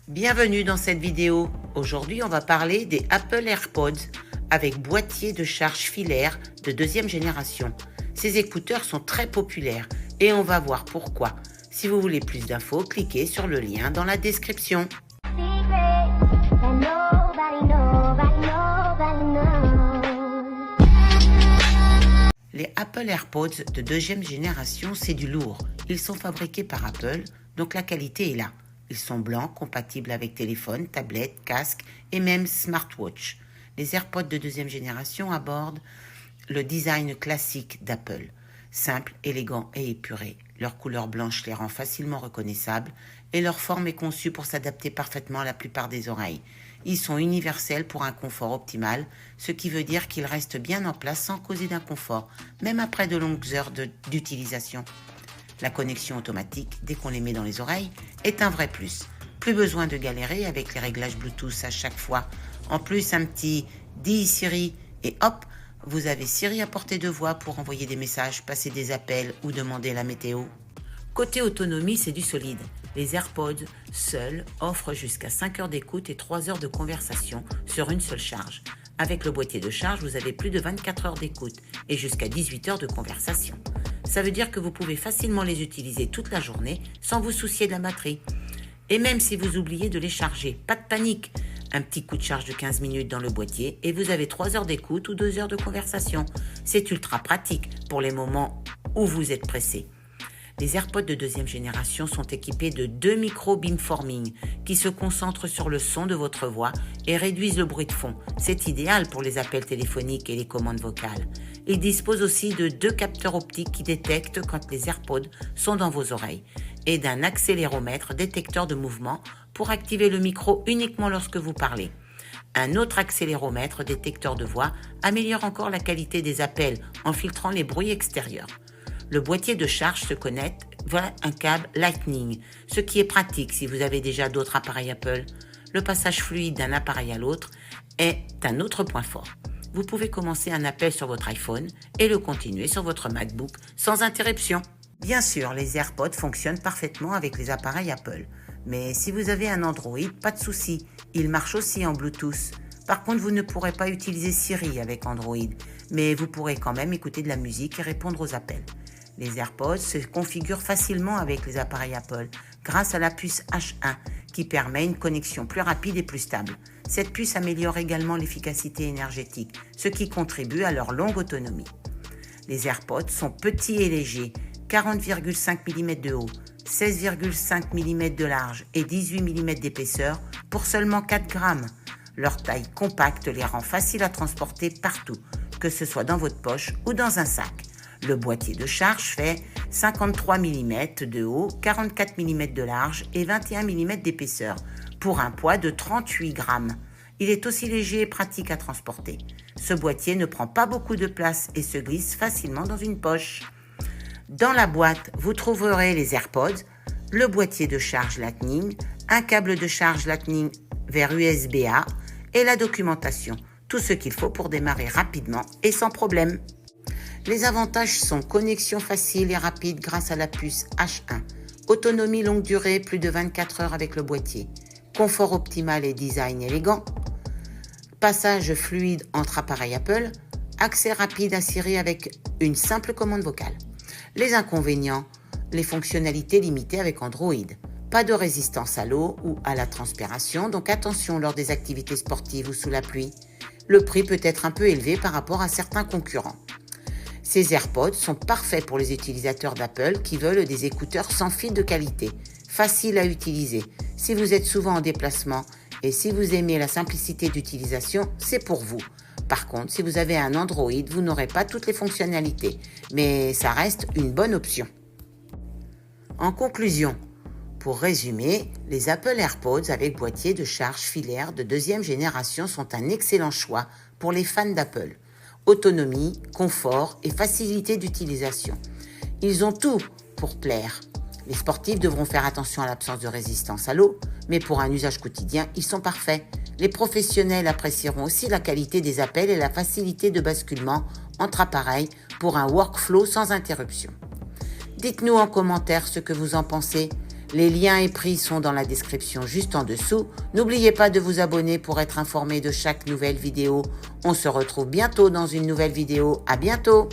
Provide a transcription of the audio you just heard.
Bienvenue dans cette vidéo. Aujourd'hui, on va parler des Apple AirPods avec boîtier de charge filaire de deuxième génération. Ces écouteurs sont très populaires et on va voir pourquoi. Si vous voulez plus d'infos, cliquez sur le lien dans la description. Les Apple AirPods de deuxième génération, c'est du lourd. Ils sont fabriqués par Apple, donc la qualité est là. Ils sont blancs, compatibles avec téléphone, tablette, casque et même smartwatch. Les AirPods de deuxième génération abordent le design classique d'Apple. Simple, élégant et épuré. Leur couleur blanche les rend facilement reconnaissables et leur forme est conçue pour s'adapter parfaitement à la plupart des oreilles. Ils sont universels pour un confort optimal, ce qui veut dire qu'ils restent bien en place sans causer d'inconfort, même après de longues heures d'utilisation. La connexion automatique, dès qu'on les met dans les oreilles, est un vrai plus. Plus besoin de galérer avec les réglages Bluetooth à chaque fois. En plus, un petit « Dis Siri » et hop, vous avez Siri à portée de voix pour envoyer des messages, passer des appels ou demander la météo. Côté autonomie, c'est du solide. Les AirPods seuls offrent jusqu'à 5 heures d'écoute et 3 heures de conversation sur une seule charge. Avec le boîtier de charge, vous avez plus de 24 heures d'écoute et jusqu'à 18 heures de conversation. Ça veut dire que vous pouvez facilement les utiliser toute la journée sans vous soucier de la batterie. Et même si vous oubliez de les charger, pas de panique. Un petit coup de charge de 15 minutes dans le boîtier et vous avez 3 heures d'écoute ou 2 heures de conversation. C'est ultra pratique pour les moments où vous êtes pressé. Les AirPods de deuxième génération sont équipés de 2 micros beamforming qui se concentrent sur le son de votre voix et réduisent le bruit de fond. C'est idéal pour les appels téléphoniques et les commandes vocales. Ils disposent aussi de 2 capteurs optiques qui détectent quand les AirPods sont dans vos oreilles et d'un accéléromètre détecteur de mouvement pour activer le micro uniquement lorsque vous parlez. Un autre accéléromètre détecteur de voix améliore encore la qualité des appels en filtrant les bruits extérieurs. Le boîtier de charge se connecte via un câble Lightning, ce qui est pratique si vous avez déjà d'autres appareils Apple. Le passage fluide d'un appareil à l'autre est un autre point fort. Vous pouvez commencer un appel sur votre iPhone et le continuer sur votre MacBook sans interruption. Bien sûr, les AirPods fonctionnent parfaitement avec les appareils Apple. Mais si vous avez un Android, pas de souci, ils marchent aussi en Bluetooth. Par contre, vous ne pourrez pas utiliser Siri avec Android, mais vous pourrez quand même écouter de la musique et répondre aux appels. Les AirPods se configurent facilement avec les appareils Apple grâce à la puce H1 qui permet une connexion plus rapide et plus stable. Cette puce améliore également l'efficacité énergétique, ce qui contribue à leur longue autonomie. Les AirPods sont petits et légers, 40,5 mm de haut, 16,5 mm de large et 18 mm d'épaisseur pour seulement 4 grammes. Leur taille compacte les rend faciles à transporter partout, que ce soit dans votre poche ou dans un sac. Le boîtier de charge fait 53 mm de haut, 44 mm de large et 21 mm d'épaisseur pour un poids de 38 grammes. Il est aussi léger et pratique à transporter. Ce boîtier ne prend pas beaucoup de place et se glisse facilement dans une poche. Dans la boîte, vous trouverez les AirPods, le boîtier de charge Lightning, un câble de charge Lightning vers USB-A et la documentation. Tout ce qu'il faut pour démarrer rapidement et sans problème. Les avantages sont connexion facile et rapide grâce à la puce H1, autonomie longue durée, plus de 24 heures avec le boîtier, confort optimal et design élégant, passage fluide entre appareils Apple, accès rapide à Siri avec une simple commande vocale. Les inconvénients, les fonctionnalités limitées avec Android, pas de résistance à l'eau ou à la transpiration, donc attention lors des activités sportives ou sous la pluie. Le prix peut être un peu élevé par rapport à certains concurrents. Ces AirPods sont parfaits pour les utilisateurs d'Apple qui veulent des écouteurs sans fil de qualité, faciles à utiliser. Si vous êtes souvent en déplacement et si vous aimez la simplicité d'utilisation, c'est pour vous. Par contre, si vous avez un Android, vous n'aurez pas toutes les fonctionnalités, mais ça reste une bonne option. En conclusion, pour résumer, les Apple AirPods avec boîtier de charge filaire de deuxième génération sont un excellent choix pour les fans d'Apple. Autonomie, confort et facilité d'utilisation. Ils ont tout pour plaire. Les sportifs devront faire attention à l'absence de résistance à l'eau, mais pour un usage quotidien, ils sont parfaits. Les professionnels apprécieront aussi la qualité des appels et la facilité de basculement entre appareils pour un workflow sans interruption. Dites-nous en commentaire ce que vous en pensez. Les liens et prix sont dans la description juste en dessous. N'oubliez pas de vous abonner pour être informé de chaque nouvelle vidéo. On se retrouve bientôt dans une nouvelle vidéo. À bientôt!